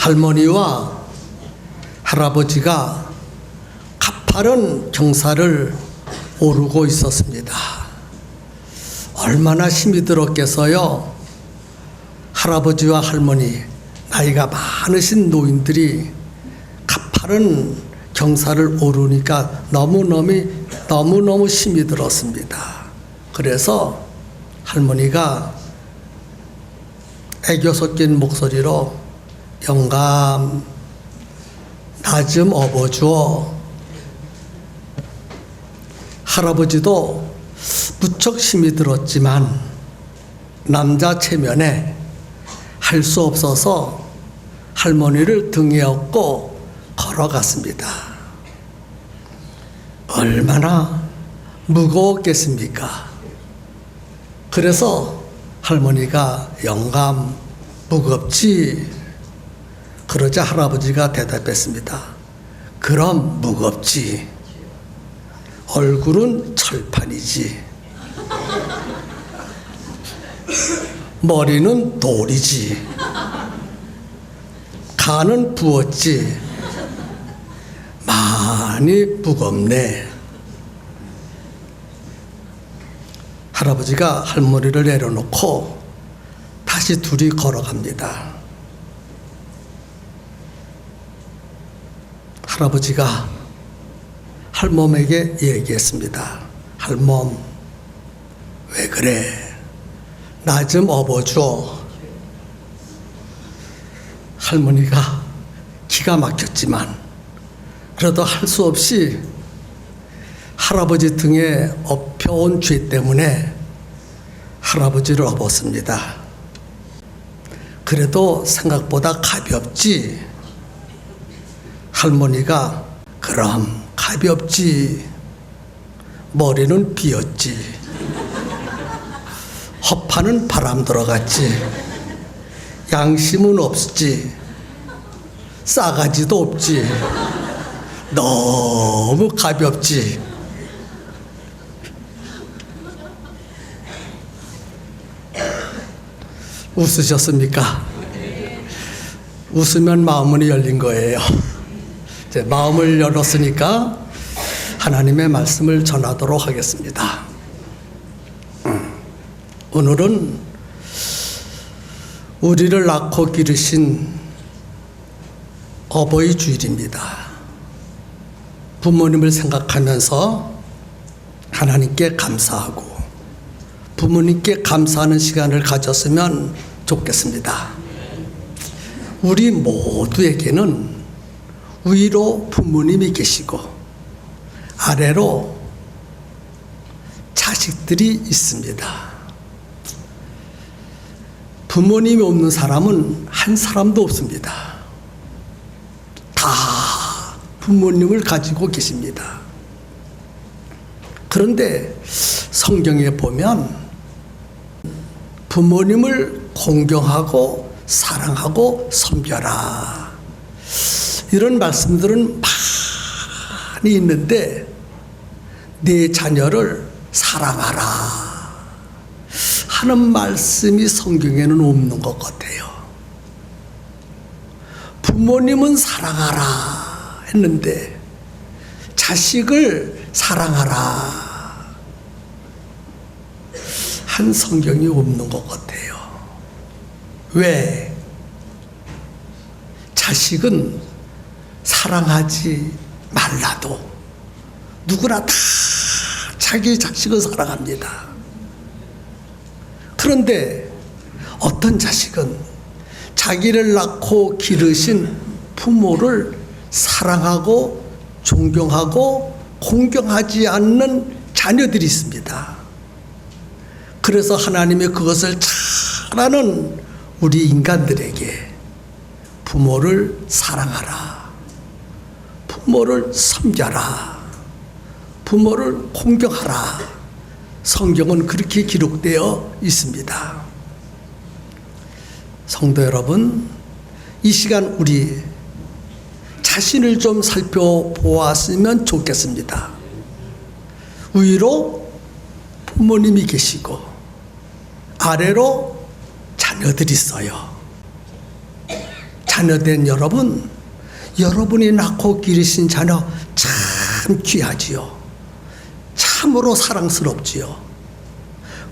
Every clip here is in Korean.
할머니와 할아버지가 가파른 경사를 오르고 있었습니다. 얼마나 힘이 들었겠어요. 할아버지와 할머니, 나이가 많으신 노인들이 가파른 경사를 오르니까 너무너무 힘이 들었습니다. 그래서 할머니가 애교 섞인 목소리로 영감, 나 좀 업어주어. 할아버지도 무척 힘이 들었지만 남자 체면에 할 수 없어서 할머니를 등에 업고 걸어갔습니다. 얼마나 무거웠겠습니까? 그래서 할머니가 영감 무겁지? 그러자 할아버지가 대답했습니다. 그럼 무겁지. 얼굴은 철판이지. 머리는 돌이지. 간은 부었지. 많이 무겁네. 할아버지가 할머니를 내려놓고 다시 둘이 걸어갑니다. 할아버지가 할멈에게 얘기했습니다. 할멈, 왜 그래? 나 좀 업어줘. 할머니가 기가 막혔지만 그래도 할 수 없이 할아버지 등에 업혀온 죄 때문에 할아버지를 업었습니다. 그래도 생각보다 가볍지. 할머니가 그럼 가볍지. 머리는 비었지. 허파는 바람 들어갔지. 양심은 없지. 싸가지도 없지. 너무 가볍지. 웃으셨습니까? 웃으면 마음문이 열린 거예요. 이제 마음을 열었으니까 하나님의 말씀을 전하도록 하겠습니다. 오늘은 우리를 낳고 기르신 어버이 주일입니다. 부모님을 생각하면서 하나님께 감사하고 부모님께 감사하는 시간을 가졌으면 좋겠습니다. 우리 모두에게는 위로 부모님이 계시고 아래로 자식들이 있습니다. 부모님이 없는 사람은 한 사람도 없습니다. 다 부모님을 가지고 계십니다. 그런데 성경에 보면 부모님을 공경하고 사랑하고 섬겨라, 이런 말씀들은 많이 있는데 네 자녀를 사랑하라 하는 말씀이 성경에는 없는 것 같아요. 부모님은 사랑하라 했는데 자식을 사랑하라 한 성경이 없는 것 같아요. 왜? 자식은 사랑하지 말라도 누구나 다 자기 자식을 사랑합니다. 그런데 어떤 자식은 자기를 낳고 기르신 부모를 사랑하고 존경하고 공경하지 않는 자녀들이 있습니다. 그래서 하나님이 그것을 잘 아는 우리 인간들에게 부모를 사랑하라, 부모를 섬겨라, 부모를 공경하라, 성경은 그렇게 기록되어 있습니다. 성도 여러분, 이 시간 우리 자신을 좀 살펴보았으면 좋겠습니다. 위로 부모님이 계시고 아래로 자녀들이 있어요. 자녀된 여러분, 여러분이 낳고 기르신 자녀 참 귀하지요. 참으로 사랑스럽지요.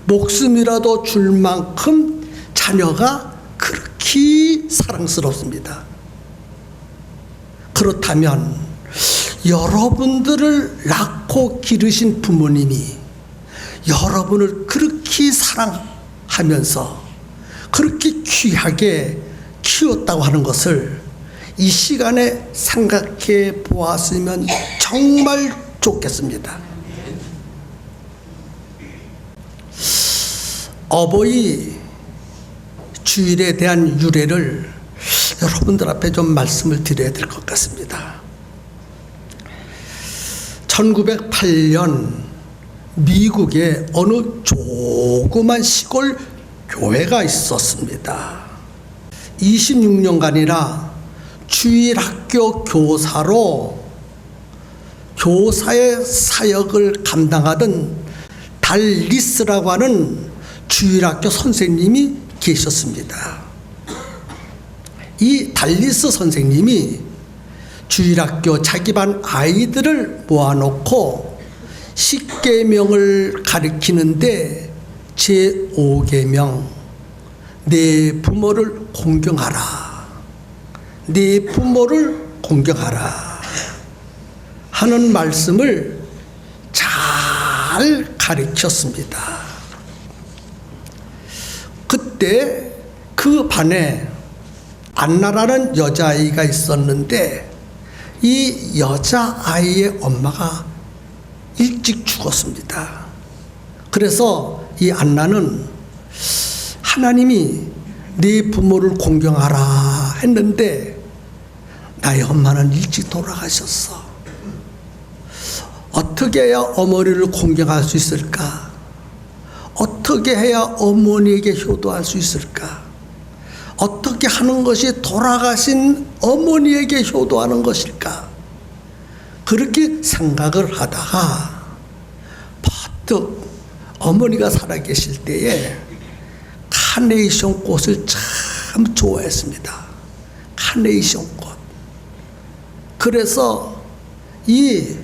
목숨이라도 줄 만큼 자녀가 그렇게 사랑스럽습니다. 그렇다면 여러분들을 낳고 기르신 부모님이 여러분을 그렇게 사랑하면서 그렇게 귀하게 키웠다고 하는 것을 이 시간에 생각해 보았으면 정말 좋겠습니다. 어버이 주일에 대한 유래를 여러분들 앞에 좀 말씀을 드려야 될 것 같습니다. 1908년 미국의 어느 조그만 시골 교회가 있었습니다. 26년간이나 주일학교 교사로 교사의 사역을 감당하던 달리스라고 하는 주일학교 선생님이 계셨습니다. 이 달리스 선생님이 주일학교 자기 반 아이들을 모아놓고 10계명을 가르치는데 제5계명 내 부모를 공경하라, 내 부모를 공경하라 하는 말씀을 잘 가르쳤습니다. 그때 그 반에 안나라는 여자아이가 있었는데 이 여자아이의 엄마가 일찍 죽었습니다. 그래서 이 안나는 하나님이 네 부모를 공경하라 했는데 나의 엄마는 일찍 돌아가셨어. 어떻게 해야 어머니를 공경할 수 있을까? 어떻게 해야 어머니에게 효도할 수 있을까? 어떻게 하는 것이 돌아가신 어머니에게 효도하는 것일까? 그렇게 생각을 하다가 퍼뜩 어머니가 살아계실 때에 카네이션 꽃을 참 좋아했습니다. 카네이션 꽃. 그래서 이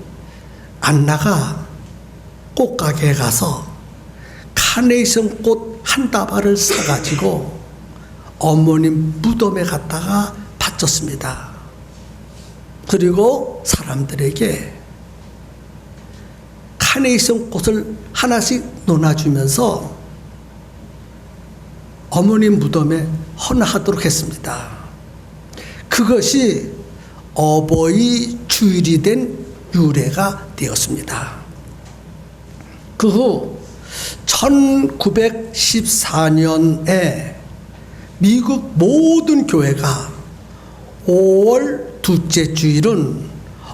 안나가 꽃가게에 가서 카네이션 꽃 한 다발을 사가지고 어머님 무덤에 갔다가 바쳤습니다. 그리고 사람들에게 카네이션 꽃을 하나씩 놓아주면서 어머님 무덤에 헌화하도록 했습니다. 그것이 어버이 주일이 된 유래가 되었습니다. 그 후 1914년에 미국 모든 교회가 5월 둘째 주일은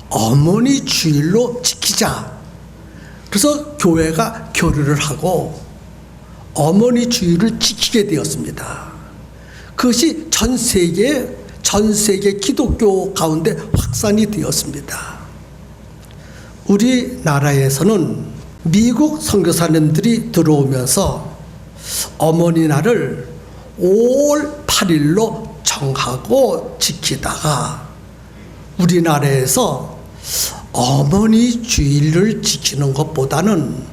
어머니 주일로 지키자. 그래서 교회가 결의를 하고 어머니 주일을 지키게 되었습니다. 그것이 전 세계 기독교 가운데 확산이 되었습니다. 우리나라에서는 미국 선교사님들이 들어오면서 어머니 날을 5월 8일로 정하고 지키다가 우리나라에서 어머니 주일을 지키는 것보다는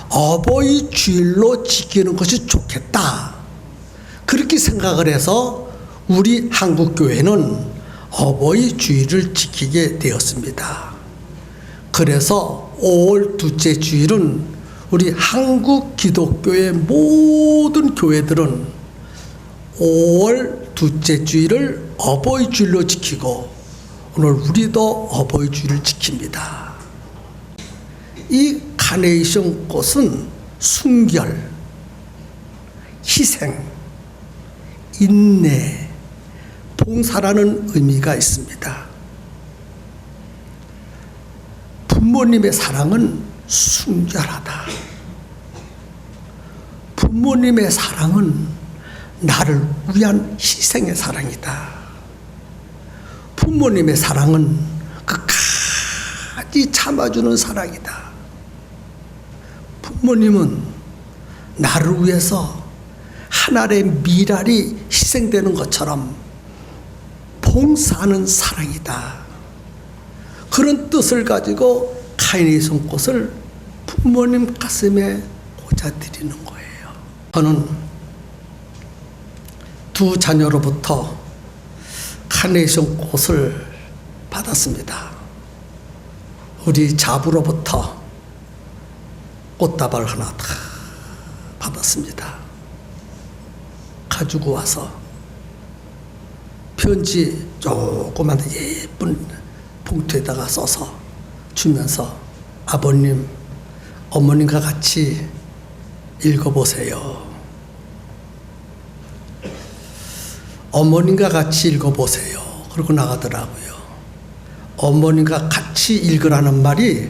어버이 주일로 지키는 것이 좋겠다. 그렇게 생각을 해서 우리 한국교회는 어버이 주일을 지키게 되었습니다. 그래서 5월 둘째 주일은 우리 한국 기독교의 모든 교회들은 5월 둘째 주일을 어버이 주일로 지키고 오늘 우리도 어버이 주일을 지킵니다. 이 카네이션 꽃은 순결, 희생, 인내, 봉사라는 의미가 있습니다. 부모님의 사랑은 순결하다. 부모님의 사랑은 나를 위한 희생의 사랑이다. 부모님의 사랑은 끝까지 참아주는 사랑이다. 부모님은 나를 위해서 한 알의 밀알이 희생되는 것처럼 봉사하는 사랑이다. 그런 뜻을 가지고 카네이션 꽃을 부모님 가슴에 꽂아드리는 거예요. 저는 두 자녀로부터 카네이션 꽃을 받았습니다. 우리 자부로부터 꽃다발 하나 다 받았습니다. 가지고 와서 편지 조그만 예쁜 봉투에다가 써서 주면서 아버님, 어머님과 같이 읽어보세요. 어머님과 같이 읽어보세요. 그러고 나가더라고요. 어머님과 같이 읽으라는 말이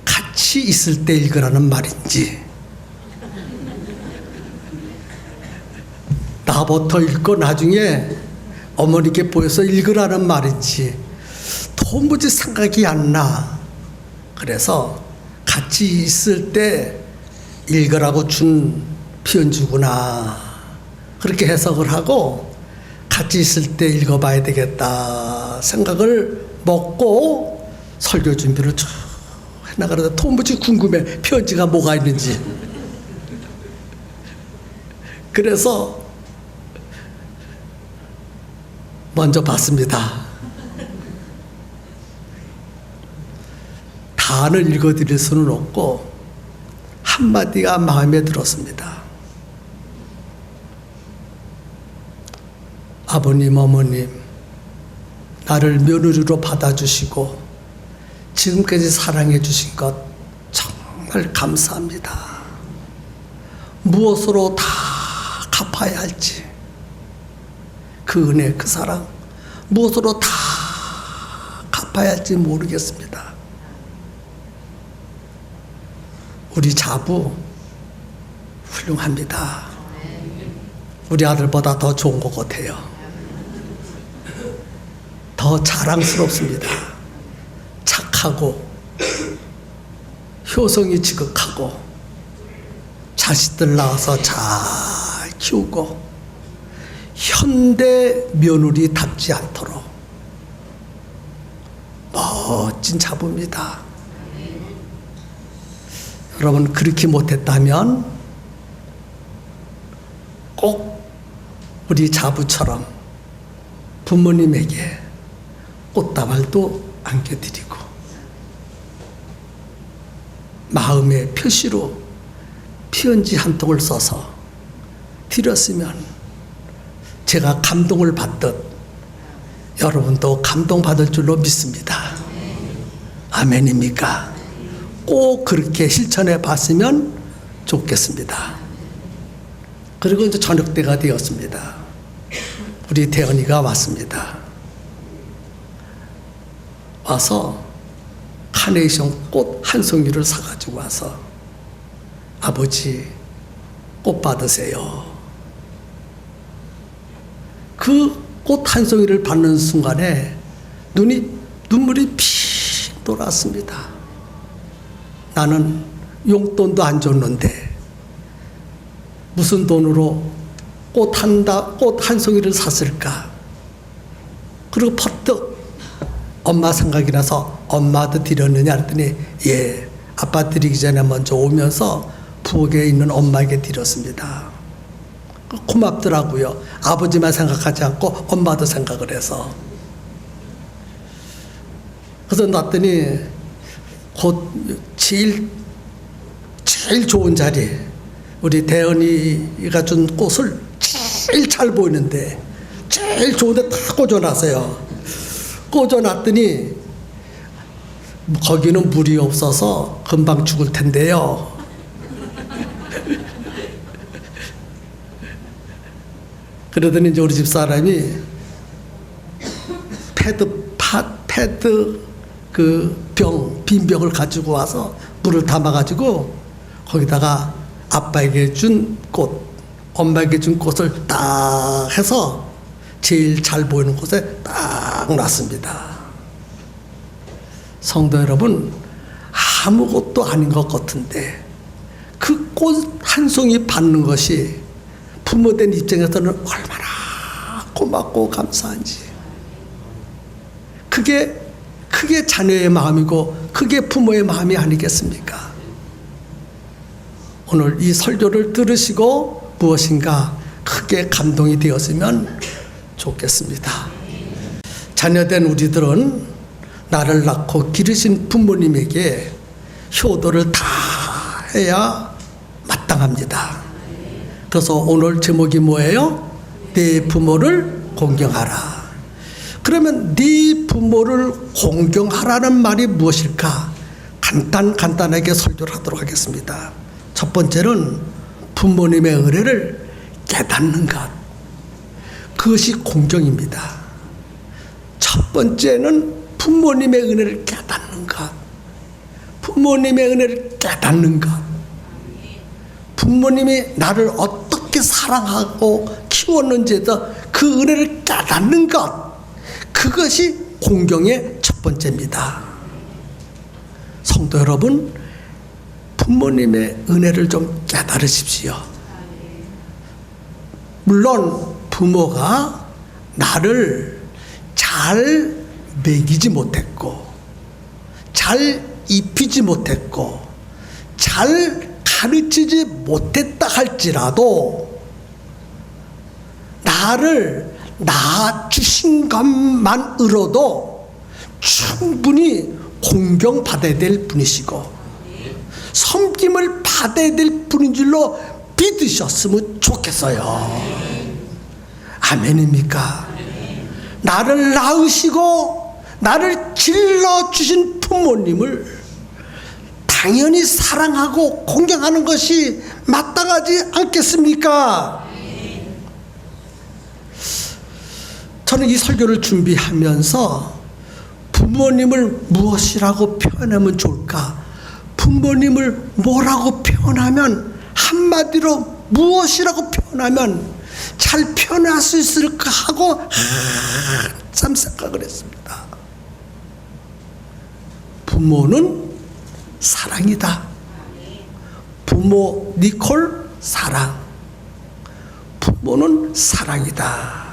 같이 있을 때 읽으라는 말인지, 나부터 읽고 나중에 어머니께 보여서 읽으라는 말인지 도무지 생각이 안 나. 그래서 같이 있을 때 읽으라고 준 편지구나, 그렇게 해석을 하고 같이 있을 때 읽어봐야 되겠다 생각을 먹고 설교 준비를 쭉 해나가는데 도무지 궁금해, 편지가 뭐가 있는지. 그래서 먼저 봤습니다. 다는 읽어드릴 수는 없고 한마디가 마음에 들었습니다. 아버님, 어머님, 나를 며느리로 받아주시고 지금까지 사랑해 주신 것 정말 감사합니다. 무엇으로 다 갚아야 할지, 그 은혜, 그 사랑 무엇으로 다 갚아야 할지 모르겠습니다. 우리 자부 훌륭합니다. 우리 아들보다 더 좋은 것 같아요. 더 자랑스럽습니다. 착하고 효성이 지극하고 자식들 낳아서 잘 키우고 현대 며느리답지 않도록 멋진 자부입니다. 여러분, 그렇게 못했다면 꼭 우리 자부처럼 부모님에게 꽃다발도 안겨드리고 마음의 표시로 편지 한 통을 써서 드렸으면 제가 감동을 받듯 여러분도 감동받을 줄로 믿습니다. 아멘입니까? 꼭 그렇게 실천해 봤으면 좋겠습니다. 그리고 이제 저녁 때가 되었습니다. 우리 태연이가 왔습니다. 와서 카네이션 꽃 한 송이를 사가지고 와서 아버지, 꽃 받으세요. 그 꽃 한 송이를 받는 순간에 눈물이 피 돌았습니다. 나는 용돈도 안 줬는데 무슨 돈으로 꽃 한 송이를 샀을까? 그리고 퍼뜩 엄마 생각이 나서 엄마도 드렸느냐 했더니 예, 아빠 드리기 전에 먼저 오면서 부엌에 있는 엄마에게 드렸습니다. 고맙더라고요. 아버지만 생각하지 않고 엄마도 생각을 해서. 그래서 놨더니 곧 제일 좋은 자리, 우리 대은이가 준 꽃을 제일 잘 보이는데 제일 좋은데 다 꽂아놨어요. 꽂아놨더니 거기는 물이 없어서 금방 죽을 텐데요. 그러더니 이제 우리 집 사람이 패드 빈 병을 가지고 와서 물을 담아가지고 거기다가 아빠에게 준 꽃, 엄마에게 준 꽃을 딱 해서 제일 잘 보이는 곳에 딱 놨습니다. 성도 여러분, 아무것도 아닌 것 같은데 그 꽃 한 송이 받는 것이 부모된 입장에서는 얼마나 고맙고 감사한지. 그게 자녀의 마음이고 그게 부모의 마음이 아니겠습니까? 오늘 이 설교를 들으시고 무엇인가 크게 감동이 되었으면 좋겠습니다. 자녀된 우리들은 나를 낳고 기르신 부모님에게 효도를 다 해야 마땅합니다. 그래서 오늘 제목이 뭐예요? 네 부모를 공경하라. 그러면 네 부모를 공경하라는 말이 무엇일까? 간단하게 설교를 하도록 하겠습니다. 첫 번째는 부모님의 은혜를 깨닫는 것. 그것이 공경입니다. 첫 번째는 부모님의 은혜를 깨닫는 것. 부모님의 은혜를 깨닫는 것. 부모님이 나를 어떻게 사랑하고 키웠는지에서 그 은혜를 깨닫는 것. 그것이 공경의 첫 번째입니다. 성도 여러분, 부모님의 은혜를 좀 깨달으십시오. 물론 부모가 나를 잘 먹이지 못했고 잘 입히지 못했고 잘 가르치지 못했다 할지라도 나를 낳아주신 것만으로도 충분히 공경받아야 될 분이시고 섬김을 받아야 될 분인 줄로 믿으셨으면 좋겠어요. 아멘입니까? 나를 낳으시고 나를 길러주신 부모님을 당연히 사랑하고 공경하는 것이 마땅하지 않겠습니까? 저는 이 설교를 준비하면서 부모님을 무엇이라고 표현하면 좋을까? 부모님을 뭐라고 표현하면, 한마디로 무엇이라고 표현하면 잘 표현할 수 있을까 하고 한참 생각을 했습니다. 부모는 사랑이다. 부모 니콜 사랑. 부모는 사랑이다.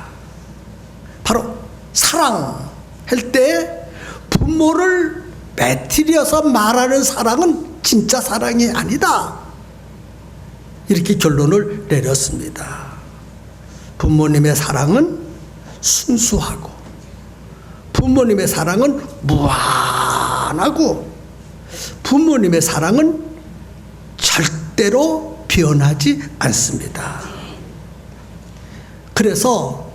바로 사랑할 때 부모를 매트려서 말하는 사랑은 진짜 사랑이 아니다. 이렇게 결론을 내렸습니다. 부모님의 사랑은 순수하고 부모님의 사랑은 무한하고 부모님의 사랑은 절대로 변하지 않습니다. 그래서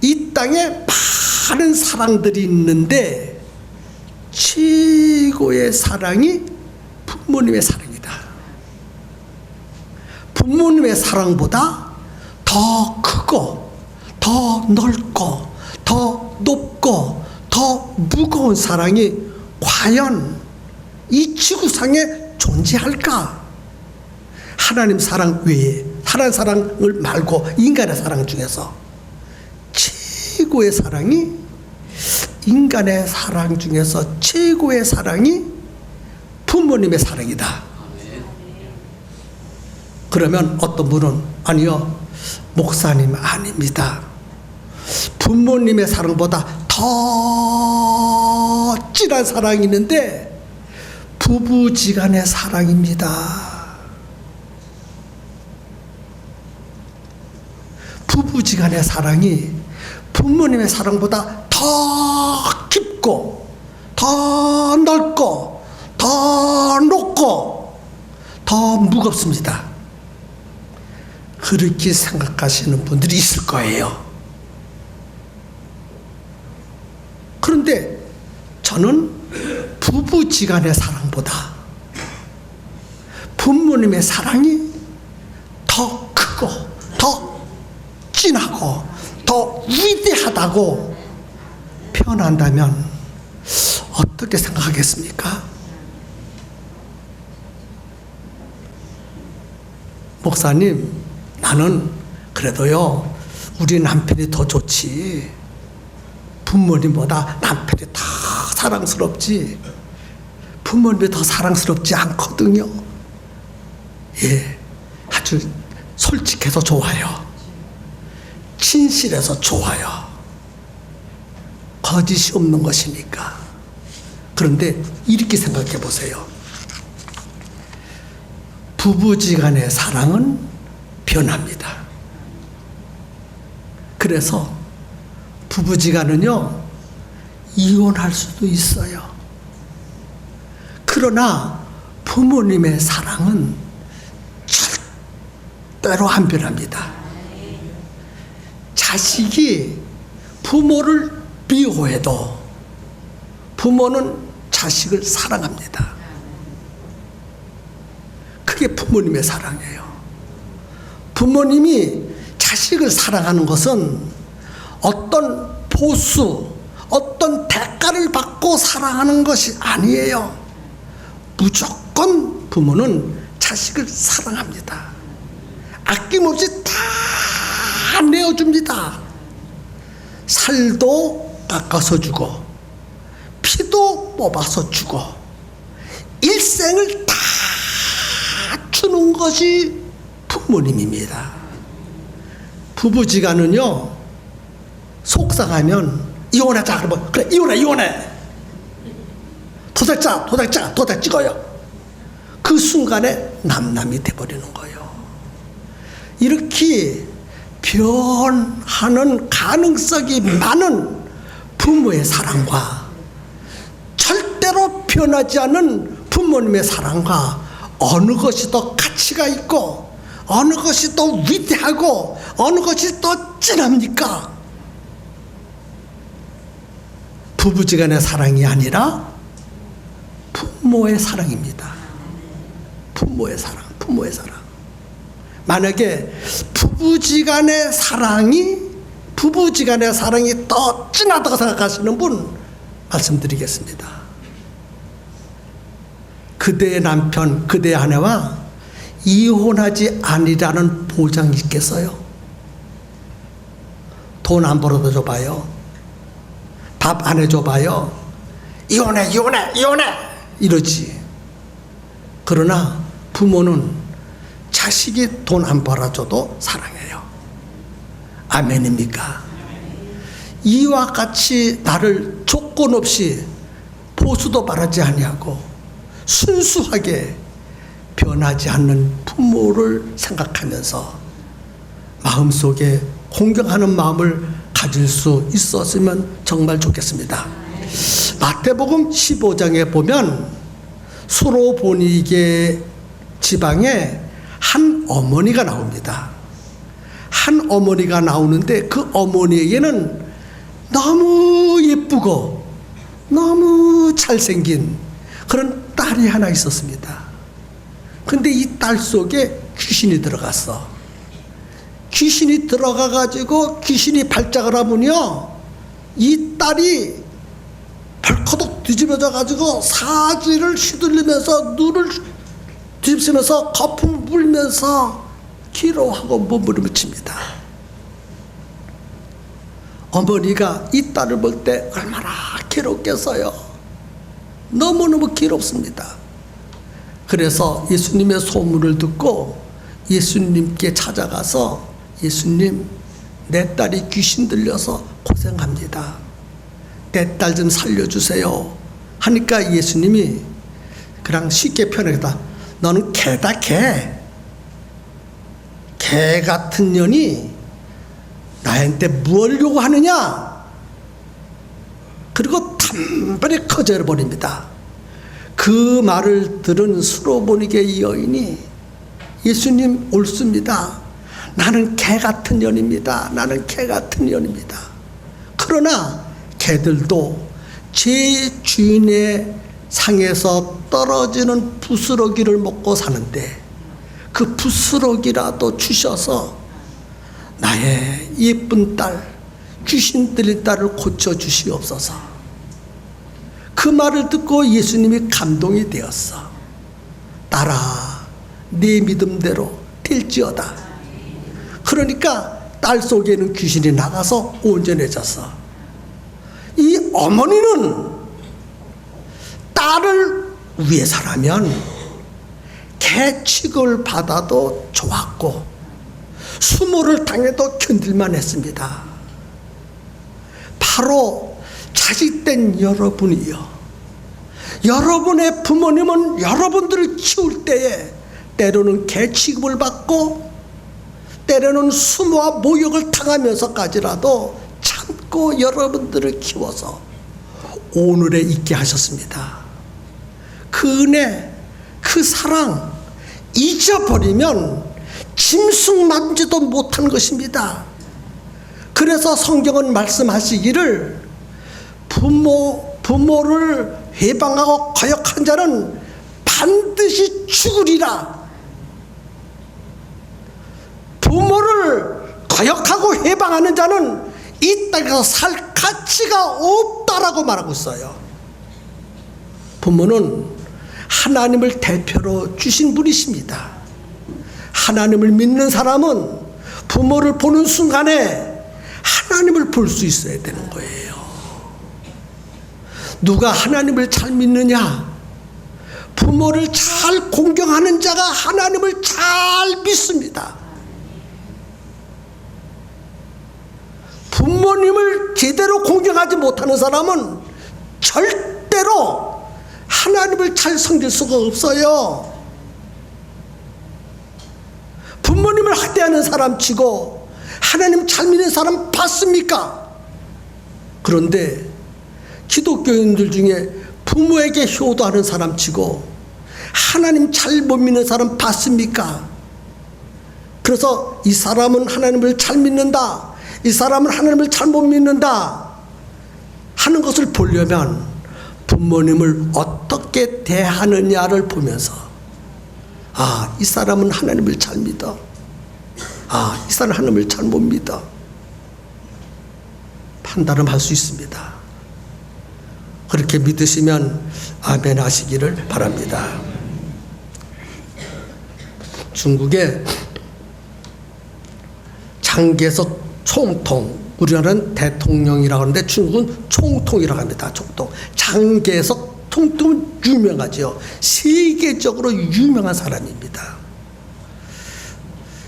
이 땅에 많은 사랑들이 있는데 최고의 사랑이 부모님의 사랑이다. 부모님의 사랑보다 더 크고 더 넓고 더 높고 더 무거운 사랑이 과연 이 지구상에 존재할까? 하나님 사랑 외에, 하나님 사랑을 말고 인간의 사랑 중에서 최고의 사랑이, 인간의 사랑 중에서 최고의 사랑이 부모님의 사랑이다. 그러면 어떤 분은 아니요, 목사님 아닙니다. 부모님의 사랑보다 더 진한 사랑이 있는데 부부지간의 사랑입니다. 부부지간의 사랑이 부모님의 사랑보다 더 깊고 더 넓고 더 높고 더 무겁습니다. 그렇게 생각하시는 분들이 있을 거예요. 그런데 저는 부부지간의 사랑보다 부모님의 사랑이 더 크고 더 진하고 더 위대하다고 표현한다면 어떻게 생각하겠습니까? 목사님, 나는 그래도요 우리 남편이 더 좋지, 부모님보다 남편이 더 사랑스럽지, 부모님이 더 사랑스럽지 않거든요. 예, 아주 솔직해서 좋아요. 진실해서 좋아요. 거짓이 없는 것이니까. 그런데 이렇게 생각해 보세요. 부부지간의 사랑은 변합니다. 그래서 부부지간은요, 이혼할 수도 있어요. 그러나 부모님의 사랑은 절대로 안 변합니다. 자식이 부모를 미워해도 부모는 자식을 사랑합니다. 그게 부모님의 사랑이에요. 부모님이 자식을 사랑하는 것은 어떤 보수, 어떤 대가를 받고 사랑하는 것이 아니에요. 무조건 부모는 자식을 사랑합니다. 아낌없이 다 내어줍니다. 살도 깎아서 주고 피도 뽑아서 주고 일생을 다 주는 것이 부모님입니다. 부부지간은요, 속상하면 이혼하자 그러면 그래 이혼해 도장 찍어요. 그 순간에 남남이 돼버리는 거예요. 이렇게 변하는 가능성이 많은 부모의 사랑과 절대로 변하지 않는 부모님의 사랑과 어느 것이 더 가치가 있고 어느 것이 더 위대하고 어느 것이 더 진합니까? 부부지간의 사랑이 아니라 부모의 사랑입니다. 부모의 사랑. 만약에 부부지간의 사랑이 더 진하다고 생각하시는 분 말씀드리겠습니다. 그대의 남편, 그대의 아내와 이혼하지 아니라는 보장이 있겠어요? 돈 안 벌어다 줘봐요. 밥 안 해줘봐요. 이혼해 이러지. 그러나 부모는 자식이 돈 안 벌어줘도 사랑해요. 아멘입니까? 이와 같이 나를 조건 없이 보수도 바라지 아니하고 순수하게 변하지 않는 부모를 생각하면서 마음속에 공경하는 마음을 가질 수 있었으면 정말 좋겠습니다. 마태복음 15장에 보면 수로보니게 지방에 한 어머니가 나옵니다. 한 어머니가 나오는데 그 어머니에게는 너무 예쁘고 너무 잘생긴 그런 딸이 하나 있었습니다. 근데 이 딸 속에 귀신이 들어갔어. 귀신이 들어가가지고 귀신이 발작을 하면요, 이 딸이 벌커덕 뒤집어져가지고 사지를 휘둘리면서 눈을 뒤집으면서 거품 불면서 기로하고 몸부림칩니다. 어머니가 이 딸을 볼 때 얼마나 괴롭겠어요. 너무너무 괴롭습니다. 그래서 예수님의 소문을 듣고 예수님께 찾아가서 예수님, 내 딸이 귀신 들려서 고생합니다. 내 딸 좀 살려주세요 하니까 예수님이 그냥 쉽게 표현하겠다. 너는 개다 개. 개 같은 년이 나한테 뭘 요구하느냐? 그리고 단번에 거절해버립니다. 그 말을 들은 수로보니게 여인이 예수님 옳습니다. 나는 개 같은 년입니다. 그러나 개들도 제 주인의 상에서 떨어지는 부스러기를 먹고 사는데 그 부스러기라도 주셔서 나의 예쁜 딸, 귀신 들린 딸을 고쳐주시옵소서. 그 말을 듣고 예수님이 감동이 되었어. 딸아, 네 믿음대로 될지어다. 그러니까 딸 속에는 귀신이 나가서 온전해졌어. 이 어머니는 딸을 위해서라면 개 취급을 받아도 좋았고 수모를 당해도 견딜만 했습니다. 바로 자식된 여러분이요, 여러분의 부모님은 여러분들을 키울 때에 때로는 개 취급을 받고 때로는 수모와 모욕을 당하면서까지라도 참고 여러분들을 키워서 오늘에 있게 하셨습니다. 그 은혜, 그 사랑 잊어버리면 짐승만지도 못한 것입니다. 그래서 성경은 말씀하시기를 부모를 해방하고 거역한 자는 반드시 죽으리라. 부모를 거역하고 해방하는 자는 이 땅에서 살 가치가 없다라고 말하고 있어요. 부모는 하나님을 대표로 주신 분이십니다. 하나님을 믿는 사람은 부모를 보는 순간에 하나님을 볼 수 있어야 되는 거예요. 누가 하나님을 잘 믿느냐? 부모를 잘 공경하는 자가 하나님을 잘 믿습니다. 부모님을 제대로 공경하지 못하는 사람은 절대로 하나님을 잘 섬길 수가 없어요. 부모님을 학대하는 사람 치고 하나님 잘 믿는 사람 봤습니까? 그런데 기독교인들 중에 부모에게 효도하는 사람 치고 하나님 잘 못 믿는 사람 봤습니까? 그래서 이 사람은 하나님을 잘 믿는다, 이 사람은 하나님을 잘 못 믿는다 하는 것을 보려면 부모님을 어떻게 대하느냐를 보면서, 아, 이 사람은 하나님을 잘 믿어, 아, 이 사람은 하나님을 잘 못 믿어, 판단을 할 수 있습니다. 그렇게 믿으시면 아멘 하시기를 바랍니다. 중국의 장개석 총통, 우리나라는 대통령이라고 하는데 중국은 총통이라고 합니다. 총통. 장개석 총통은 유명하죠. 세계적으로 유명한 사람입니다.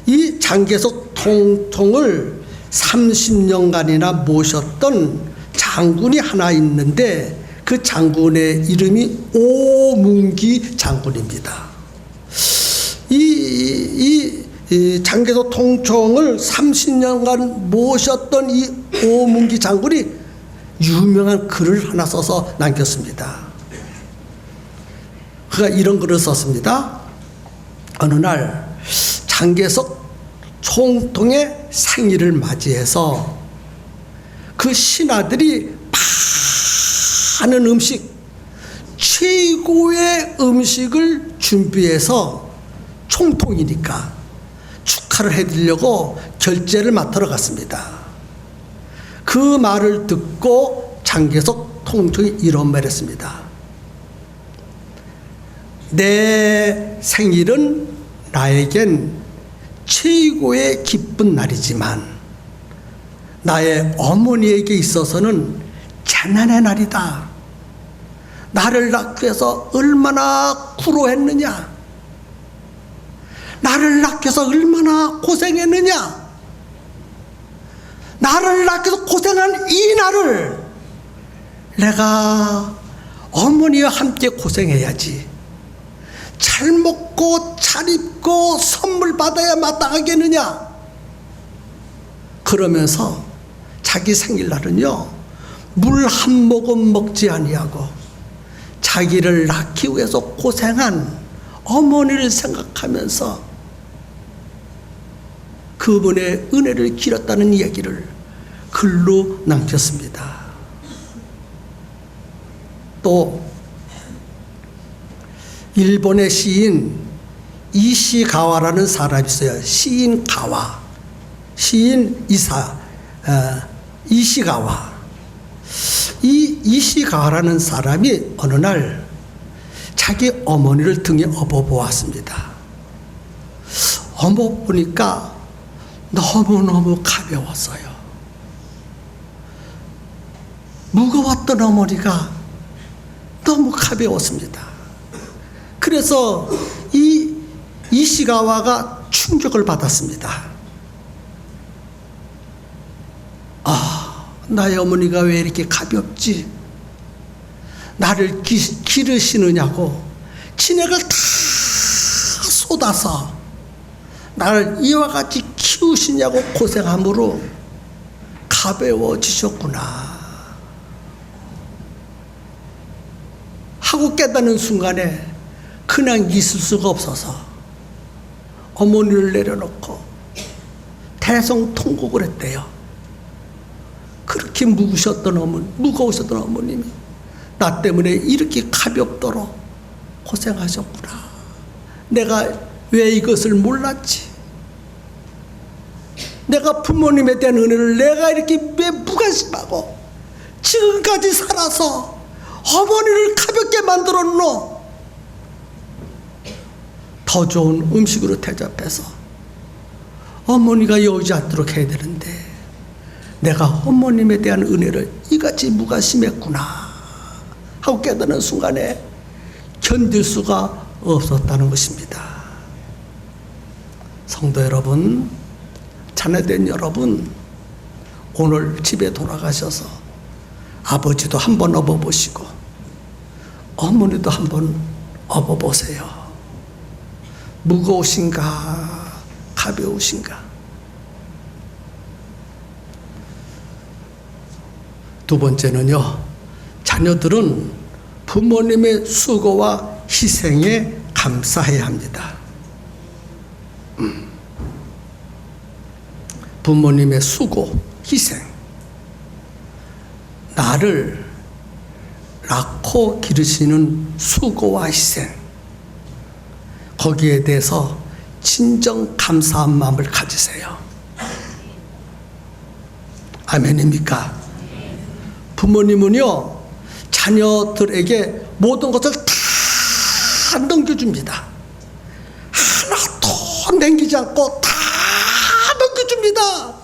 이 장개석 총통을 30년간이나 모셨던 장군이 하나 있는데 그 장군의 이름이 오문기 장군입니다. 이 장개석 총통을 30년간 모셨던 이 오문기 장군이 유명한 글을 하나 써서 남겼습니다. 그가 이런 글을 썼습니다. 어느 날 장개석 총통의 생일을 맞이해서 그 신하들이 많은 음식, 최고의 음식을 준비해서 총통이니까 축하를 해드리려고 결제를 맡으러 갔습니다. 그 말을 듣고 장개석 총통이 이런 말을 했습니다. 내 생일은 나에겐 최고의 기쁜 날이지만 나의 어머니에게 있어서는 재난의 날이다. 나를 낳기 위해서 얼마나苦로했느냐, 나를 낳기 위해서 얼마나 고생했느냐, 나를 낳기 위해서 고생한 이 날을 내가 어머니와 함께 고생해야지, 잘 먹고 잘 입고 선물 받아야 마땅하겠느냐. 그러면서 자기 생일날은요 물 한 모금 먹지 아니하고 자기를 낳기 위해서 고생한 어머니를 생각하면서 그분의 은혜를 기렸다는 이야기를 글로 남겼습니다. 또 일본의 시인 이시가와라는 사람이 있어요. 시인 가와, 시인 이시가와. 이 이시가와라는 사람이 어느 날 자기 어머니를 등에 업어보았습니다. 업어보니까 너무너무 가벼웠어요. 무거웠던 어머니가 너무 가벼웠습니다. 그래서 이 이시가와가 충격을 받았습니다. 아, 나의 어머니가 왜 이렇게 가볍지? 나를 기르시느냐고 진액을 다 쏟아서 나를 이와 같이 키우시냐고 고생함으로 가벼워지셨구나 하고 깨닫는 순간에 그냥 있을 수가 없어서 어머니를 내려놓고 대성통곡을 했대요. 그렇게 무거우셨던 어머님이 나 때문에 이렇게 가볍도록 고생하셨구나. 내가 왜 이것을 몰랐지? 내가 부모님에 대한 은혜를 내가 이렇게 왜 무관심하고 지금까지 살아서 어머니를 가볍게 만들었노? 더 좋은 음식으로 대접해서 어머니가 여우지 않도록 해야 되는데 내가 어머님에 대한 은혜를 이같이 무관심했구나 하고 깨닫는 순간에 견딜 수가 없었다는 것입니다. 성도 여러분, 자녀된 여러분, 오늘 집에 돌아가셔서 아버지도 한번 업어보시고 어머니도 한번 업어보세요. 무거우신가 가벼우신가? 두 번째는요, 자녀들은 부모님의 수고와 희생에 감사해야 합니다. 부모님의 수고, 희생. 나를 낳고 기르시는 수고와 희생. 거기에 대해서 진정 감사한 마음을 가지세요. 아멘입니까? 부모님은요, 자녀들에게 모든 것을 다 넘겨줍니다. 하나도 남기지 않고 다 넘겨줍니다.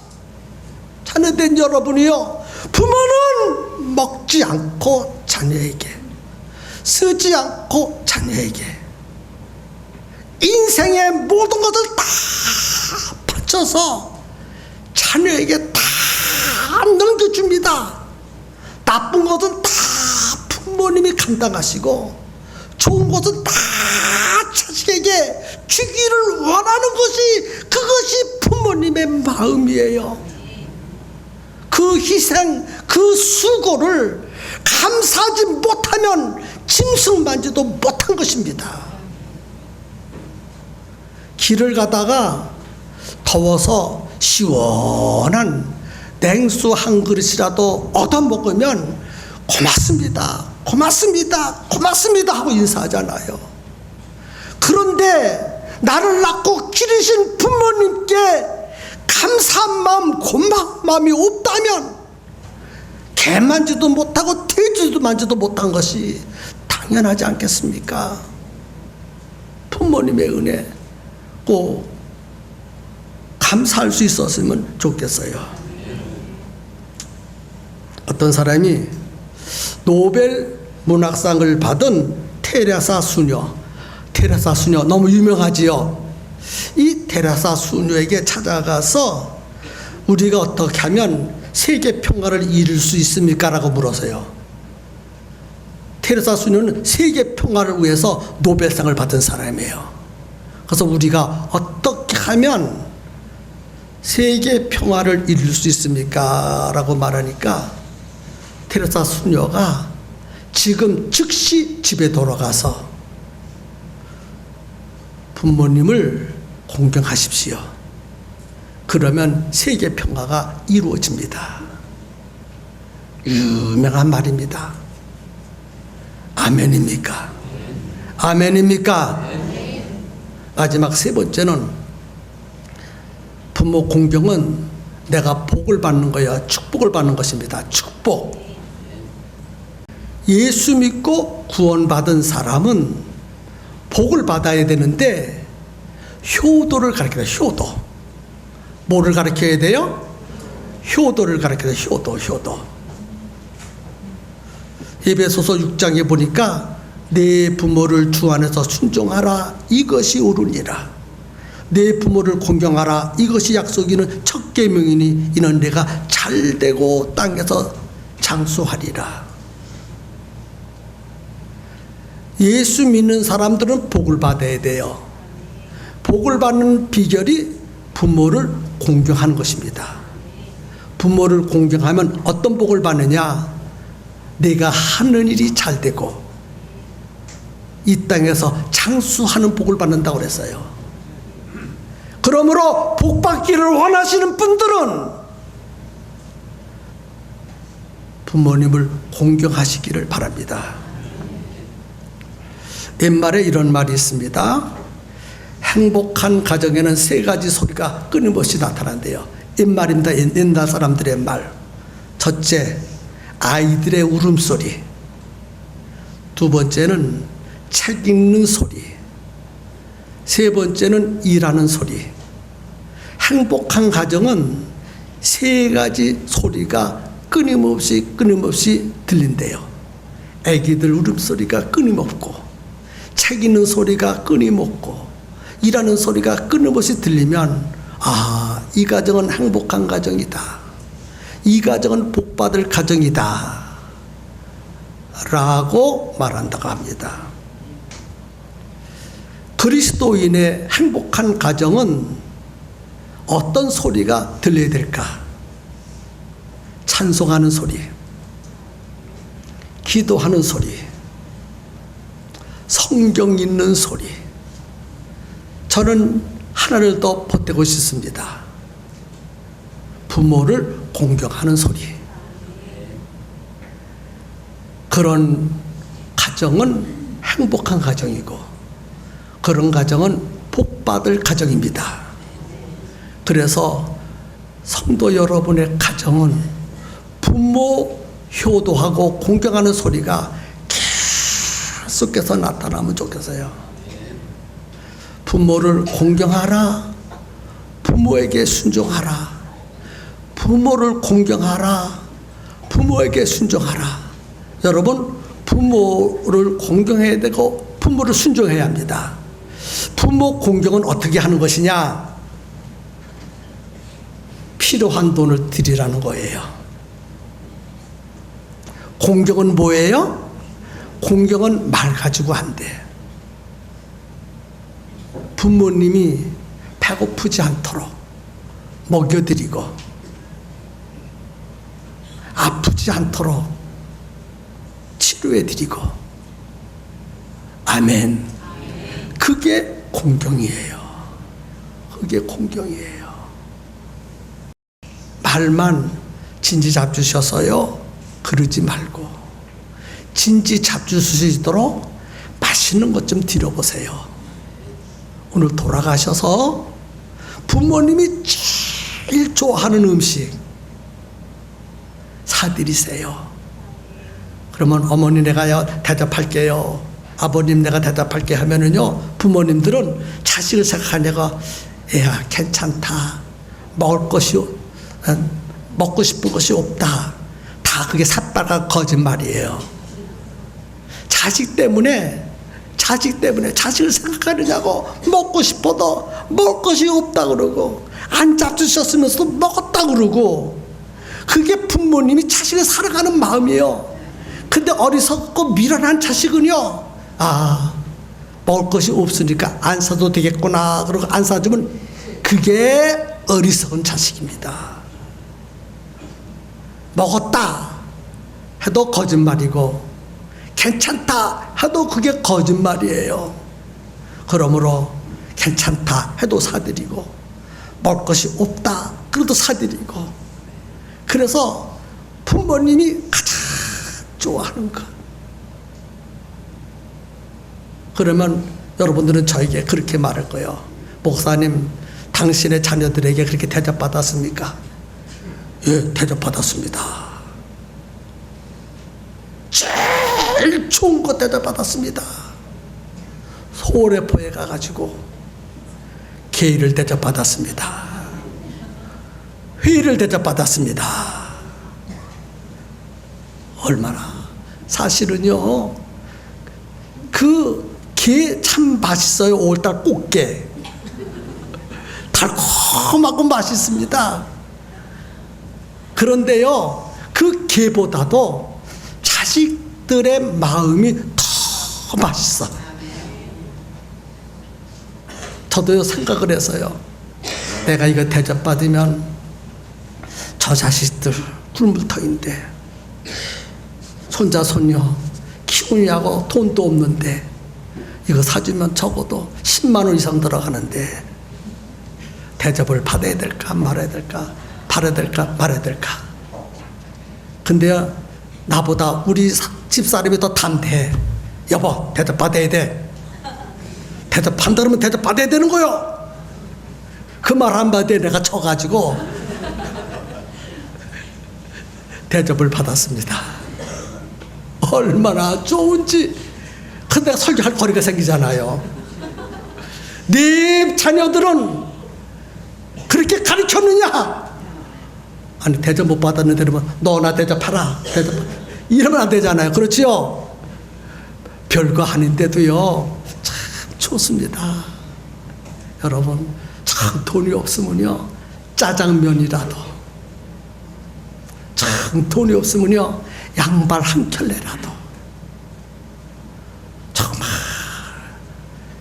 자녀된 여러분이요, 부모는 먹지 않고 자녀에게, 쓰지 않고 자녀에게 인생의 모든 것을 다 바쳐서 자녀에게 다 넘겨줍니다. 나쁜 것은 다 부모님이 감당하시고 좋은 것은 다 자식에게 주기를 원하는 것이, 그것이 부모님의 마음이에요. 그 희생, 그 수고를 감사하지 못하면 짐승만지도 못한 것입니다. 길을 가다가 더워서 시원한 냉수 한 그릇이라도 얻어먹으면 고맙습니다, 고맙습니다, 고맙습니다 하고 인사하잖아요. 그런데 나를 낳고 기르신 부모님께 감사한 마음, 고마운 마음이 없다면 개 만지도 못하고 돼지도 만지도 못한 것이 당연하지 않겠습니까? 부모님의 은혜 꼭 감사할 수 있었으면 좋겠어요. 어떤 사람이 노벨 문학상을 받은 테레사 수녀 너무 유명하지요. 이 테레사 수녀에게 찾아가서 우리가 어떻게 하면 세계 평화를 이룰 수 있습니까? 라고 물었어요. 테레사 수녀는 세계 평화를 위해서 노벨상을 받은 사람이에요. 그래서 우리가 어떻게 하면 세계 평화를 이룰 수 있습니까? 라고 말하니까 테레사 수녀가 지금 즉시 집에 돌아가서 부모님을 공경하십시오. 그러면 세계 평화가 이루어집니다. 유명한 말입니다. 아멘입니까? 아멘입니까? 마지막 세 번째는 부모 공경은 내가 복을 받는 거야, 축복을 받는 것입니다. 축복. 예수 믿고 구원받은 사람은 복을 받아야 되는데 효도를 가르쳐야 돼요. 효도. 뭐를 가르쳐야 돼요? 효도를 가르쳐야 돼요. 효도. 에베소서 6장에 보니까 내 부모를 주 안에서 순종하라, 이것이 옳으니라. 내 부모를 공경하라. 이것이 약속이는 첫 계명이니 이는 내가 잘되고 땅에서 장수하리라. 예수 믿는 사람들은 복을 받아야 돼요. 복을 받는 비결이 부모를 공경하는 것입니다. 부모를 공경하면 어떤 복을 받느냐? 내가 하는 일이 잘 되고 이 땅에서 장수하는 복을 받는다고 그랬어요. 그러므로 복 받기를 원하시는 분들은 부모님을 공경하시기를 바랍니다. 옛말에 이런 말이 있습니다. 행복한 가정에는 세 가지 소리가 끊임없이 나타난대요. 옛말입니다. 옛날 사람들의 말. 첫째, 아이들의 울음소리. 두 번째는 책 읽는 소리. 세 번째는 일하는 소리. 행복한 가정은 세 가지 소리가 끊임없이 들린대요. 아기들 울음소리가 끊임없고, 책 읽는 소리가 끊임없고, 일하는 소리가 끊임없이 들리면 이 가정은 행복한 가정이다. 이 가정은 복받을 가정이다. 라고 말한다고 합니다. 그리스도인의 행복한 가정은 어떤 소리가 들려야 될까? 찬송하는 소리, 기도하는 소리, 성경 읽는 소리. 저는 하나를 더 보태고 싶습니다. 부모를 공경하는 소리. 그런 가정은 행복한 가정이고 그런 가정은 복받을 가정입니다. 그래서 성도 여러분의 가정은 부모 효도하고 공경하는 소리가 계속해서 나타나면 좋겠어요. 부모를 공경하라. 부모에게 순종하라. 부모를 공경하라. 부모에게 순종하라. 여러분, 부모를 공경해야 되고 부모를 순종해야 합니다. 부모 공경은 어떻게 하는 것이냐? 필요한 돈을 드리라는 거예요. 공경은 뭐예요? 공경은 말 가지고 한대. 부모님이 배고프지 않도록 먹여드리고 아프지 않도록 치료해드리고. 아멘. 그게 공경이에요. 그게 공경이에요. 말만 진지 잡수셔서요 그러지 말고 진지 잡수시도록 맛있는 것 좀 드려보세요. 오늘 돌아가셔서 부모님이 제일 좋아하는 음식 사드리세요. 그러면 어머니 내가 대접할게요, 아버님 내가 대답할게 하면은요, 부모님들은 자식을 생각하냐가 야 괜찮다, 먹고 싶은 것이 없다, 다 그게 삿바가 거짓말이에요. 자식 때문에 자식을 생각하느냐고. 먹고 싶어도 먹을 것이 없다 그러고 안 잡수셨으면서도 먹었다 그러고. 그게 부모님이 자식을 사랑하는 마음이에요. 근데 어리석고 미련한 자식은요, 먹을 것이 없으니까 안 사도 되겠구나 그러고 안 사주면 그게 어리석은 자식입니다. 먹었다 해도 거짓말이고 괜찮다 해도 그게 거짓말이에요. 그러므로 괜찮다 해도 사드리고 먹을 것이 없다 그래도 사드리고. 그래서 부모님이 가장 좋아하는 것. 그러면 여러분들은 저에게 그렇게 말할 거예요. 목사님, 당신의 자녀들에게 그렇게 대접받았습니까? 예, 대접받았습니다. 제일 좋은 거 대접받았습니다. 서울에포에 가가지고 개의를 대접받았습니다. 회의를 대접받았습니다. 얼마나. 사실은요, 그 게 참 맛있어요. 5월달 꽃게. 달콤하고 맛있습니다. 그런데요, 그 게보다도 자식들의 마음이 더 맛있어. 저도요, 생각을 해서요, 내가 이거 대접받으면 저 자식들 굶을 터인데, 손자 손녀 키우냐고 돈도 없는데 이거 사주면 적어도 10만 원 이상 들어가는데 대접을 받아야 될까 말아야 될까, 받아야 될까 말아야 될까. 근데요, 나보다 우리 집사람이 더 단대. 여보, 대접 받아야 돼. 대접 받다 그러면 대접 받아야 되는 거요. 그 말 한마디에 내가 쳐가지고 대접을 받았습니다. 얼마나 좋은지. 근데 설교할 거리가 생기잖아요. 네 자녀들은 그렇게 가르쳤느냐? 아니, 대접 못 받았는데 그러면 너나 대접하라. 대접. 이러면 안 되잖아요. 그렇지요? 별거 아닌데도요, 참 좋습니다. 여러분, 참 돈이 없으면요, 짜장면이라도, 참 돈이 없으면요, 양발 한 켤레라도, 정말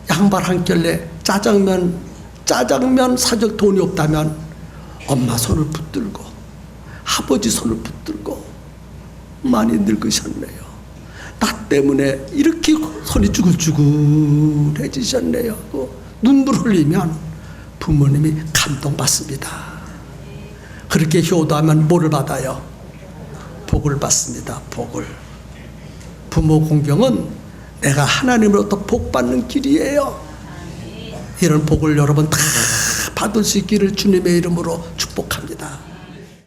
양발 한 켤레, 짜장면 사줄 돈이 없다면 엄마 손을 붙들고 아버지 손을 붙들고, 많이 늙으셨네요. 나 때문에 이렇게 손이 쭈글쭈글해지셨네요. 눈물 흘리면 부모님이 감동받습니다. 그렇게 효도하면 뭐를 받아요? 복을 받습니다. 복을. 부모 공경은 내가 하나님으로부터 복 받는 길이에요. 이런 복을 여러분 다 받을 수 있기를 주님의 이름으로 축복합니다.